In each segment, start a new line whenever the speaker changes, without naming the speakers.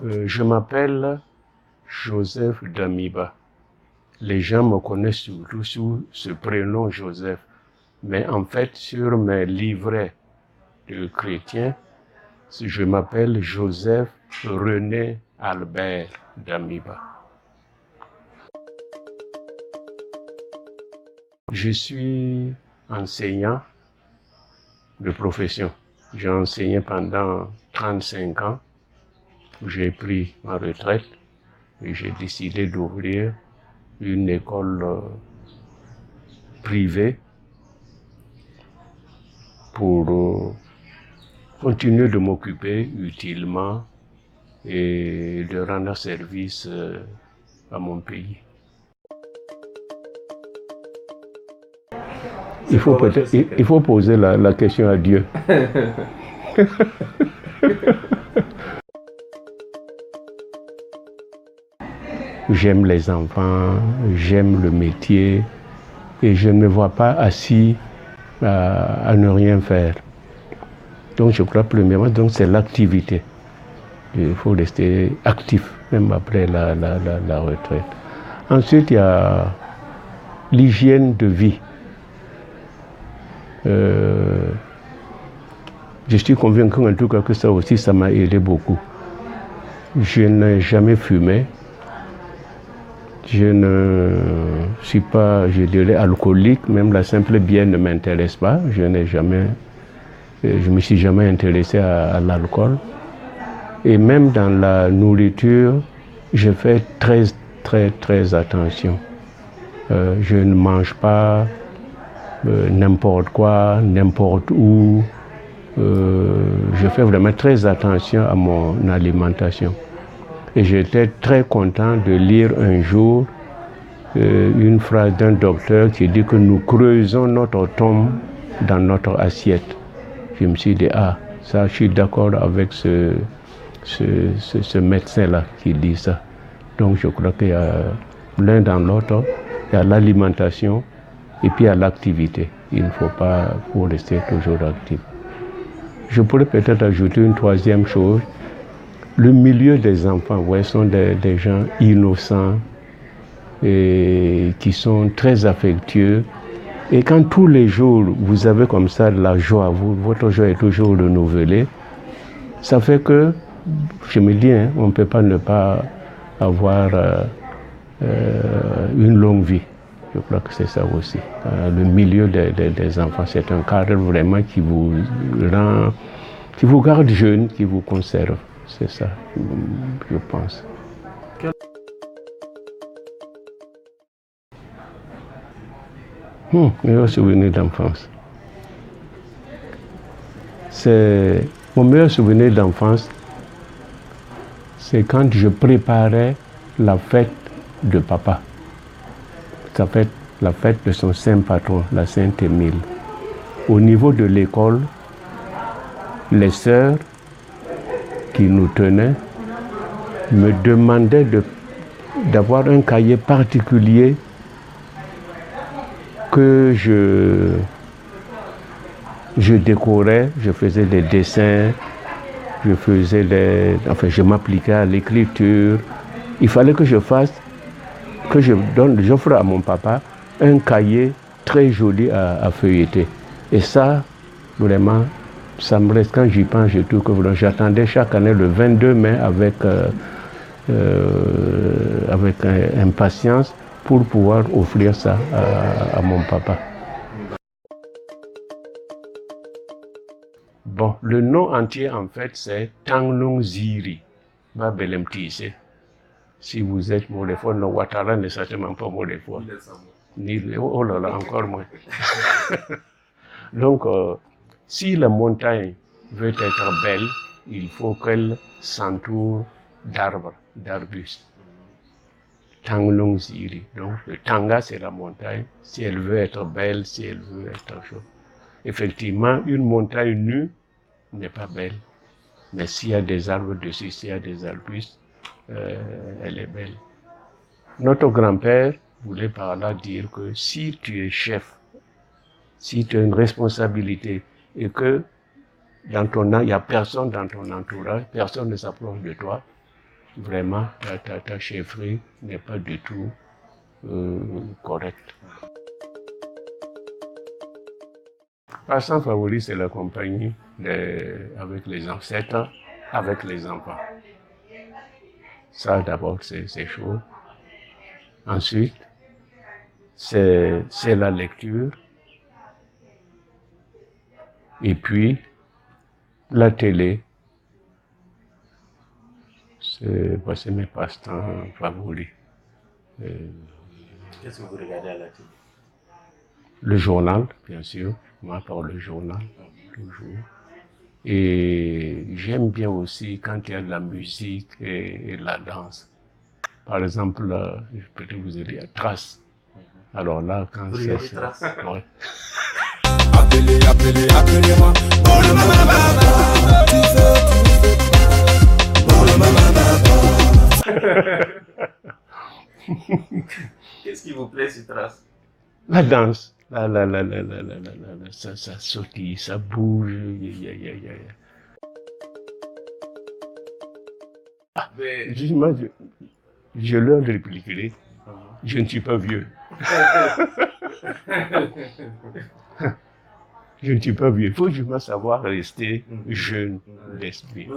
Je m'appelle Joseph Damiba. Les gens me connaissent surtout sous ce prénom Joseph. Mais en fait, sur mes livrets de chrétien, je m'appelle Joseph René Albert Damiba. Je suis enseignant de profession. J'ai enseigné pendant 35 ans. J'ai pris ma retraite et j'ai décidé d'ouvrir une école privée pour continuer de m'occuper utilement et de rendre service à mon pays. Il faut poser la question à Dieu. J'aime les enfants, j'aime le métier et je ne me vois pas assis à ne rien faire. Donc je crois premièrement, donc c'est l'activité. Il faut rester actif même après la retraite. Ensuite, il y a l'hygiène de vie. Je suis convaincu en tout cas que ça aussi, ça m'a aidé beaucoup. Je n'ai jamais fumé. Je ne suis pas, je dirais, alcoolique. Même la simple bière ne m'intéresse pas. Je me suis jamais intéressé à l'alcool. Et même dans la nourriture, je fais très attention. Je ne mange pas n'importe quoi, n'importe où. Je fais vraiment très attention à mon alimentation. Et j'étais très content de lire un jour une phrase d'un docteur qui dit que nous creusons notre tombe dans notre assiette. Je me suis dit, ça, je suis d'accord avec ce médecin-là qui dit ça. Donc je crois qu'il y a l'un dans l'autre, il y a l'alimentation et puis il y a l'activité. Il ne faut pas rester toujours actif. Je pourrais peut-être ajouter une troisième chose. Le milieu des enfants, sont des gens innocents et qui sont très affectueux. Et quand tous les jours, vous avez comme ça de la joie, votre joie est toujours renouvelée, ça fait que, je me dis, on ne peut pas ne pas avoir une longue vie. Je crois que c'est ça aussi. Le milieu des enfants, c'est un cadre vraiment qui vous garde jeune, qui vous conserve. C'est ça, je pense. Meilleur souvenir d'enfance. Mon meilleur souvenir d'enfance, c'est quand je préparais la fête de papa. La fête de son saint patron, la Sainte Émile. Au niveau de l'école, les sœurs qui nous tenaient me demandaient d'avoir un cahier particulier que je décorais, je faisais des dessins, je m'appliquais à l'écriture. Il fallait que j'offre à mon papa un cahier très joli à feuilleter. Et ça, vraiment, ça me reste, quand j'y pense, je trouve que j'attendais chaque année le 22 mai avec impatience pour pouvoir offrir ça à mon papa. Bon, le nom entier en fait c'est Tanglong Ziri, Babelem Tisse. Si vous êtes Moléphone, le Ouattara n'est certainement pas Moléphone. Oh là là, encore moins. Donc, si la montagne veut être belle, il faut qu'elle s'entoure d'arbres, d'arbustes. Tanglong Ziri. Donc, le Tanga, c'est la montagne. Si elle veut être belle, si elle veut être chaude. Effectivement, une montagne nue n'est pas belle. Mais s'il y a des arbres dessus, s'il y a des arbustes, elle est belle. Notre grand-père voulait par là dire que si tu es chef, si tu as une responsabilité et que il n'y a personne dans ton entourage, personne ne s'approche de toi, vraiment, ta chefferie n'est pas du tout correcte. Passe-temps favori, c'est la compagnie avec les ancêtres, avec les enfants. Ça, d'abord, c'est chaud. Ensuite, c'est la lecture. Et puis, la télé. C'est mes passe-temps favoris.
Qu'est-ce que vous regardez à la télé?
Le journal, bien sûr. Moi, par le journal, toujours. Et j'aime bien aussi quand il y a de la musique et de la danse. Par exemple, je peux vous aider à Trace. Alors là, quand c'est...
Trace.
Ouais.
Appelez-moi.
Qu'est-ce qui vous plaît sur Trace?
La danse. Ça sautille, ça bouge. Moi, je leur répliquerai. Je ne suis pas vieux. Je ne suis pas vieux. Il faut juste savoir rester jeune d'esprit.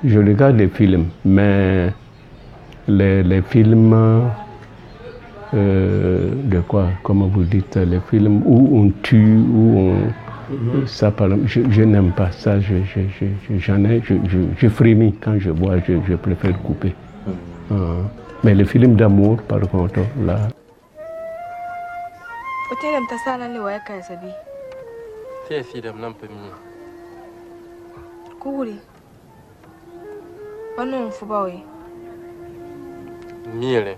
Je regarde des films, mais les films de quoi, comment vous dites, les films où on tue, où on... Ça, par exemple, je n'aime pas ça, je frémis quand je vois, je préfère couper. Mais les films d'amour, par contre, là...
Miele.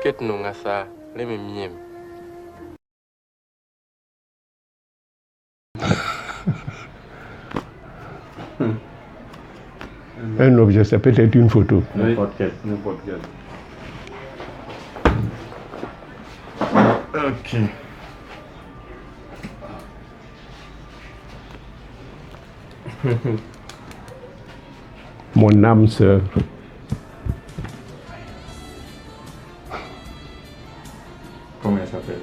Ket nunga sa le me miem.
Un objet, ça peut être une photo.
N'importe quel. Ok.
Mon âme sœur.
Comment elle s'appelle?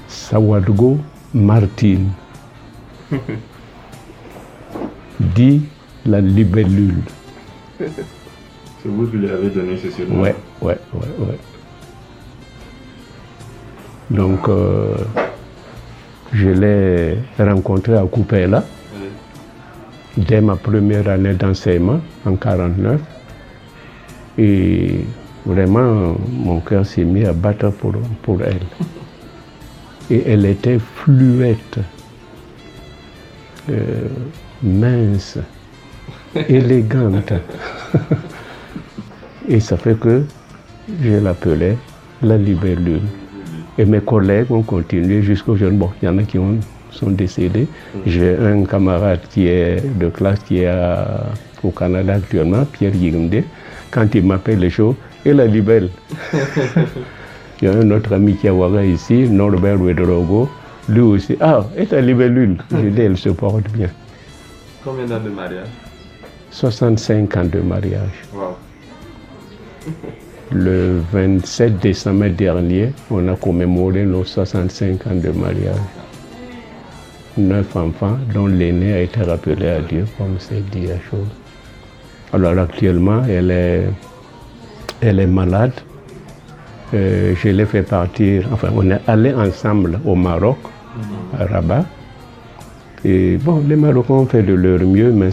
Sawadgo Martine. Dit la libellule.
C'est vous qui lui avez donné ce surnom?
Ouais. Donc, je l'ai rencontré à Coupéla dès ma première année d'enseignement en 1949. Et vraiment, mon cœur s'est mis à battre pour elle. Et elle était fluette, mince, élégante. Et ça fait que je l'appelais la libellule. Et mes collègues ont continué jusqu'au jour. Bon, il y en a qui sont décédés. J'ai un camarade qui est de classe qui est au Canada actuellement, Pierre Yigmde. Quand il m'appelle les jours, et la libelle. Il y a un autre ami qui est à Ouaga ici, Norbert Wedorogo. Lui aussi, et ta libellule. Je dis, elle se porte bien.
Combien d'années de mariage?
65 ans de mariage.
Wow.
Le 27 décembre dernier, on a commémoré nos 65 ans de mariage. 9 enfants, dont l'aîné a été rappelé à Dieu, comme c'est dit à chose. Alors actuellement, elle est malade. Je l'ai fait partir, enfin on est allé ensemble au Maroc, à Rabat. Et bon, les Marocains ont fait de leur mieux, mais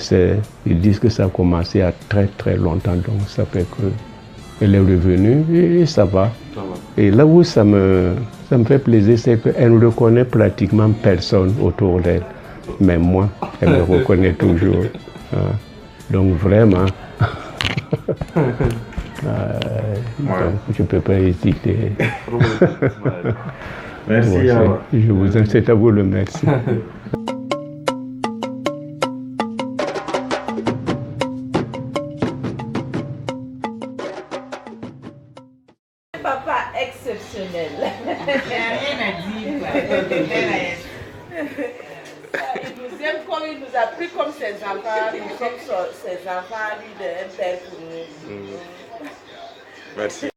ils disent que ça a commencé à très très longtemps, donc ça fait qu'elle est revenue et ça va. Et là où ça me fait plaisir, c'est qu'elle ne reconnaît pratiquement personne autour d'elle. Mais moi, elle me reconnaît toujours. Donc vraiment, donc, je ne peux pas hésiter.
Merci.
Je vous incite à vous le merci.
Papa exceptionnel. Il n'y a rien à dire. Il nous
nous aime comme il nous a pris comme ses enfants, nous sommes ses enfants, lui, de un père pour nous.
Merci.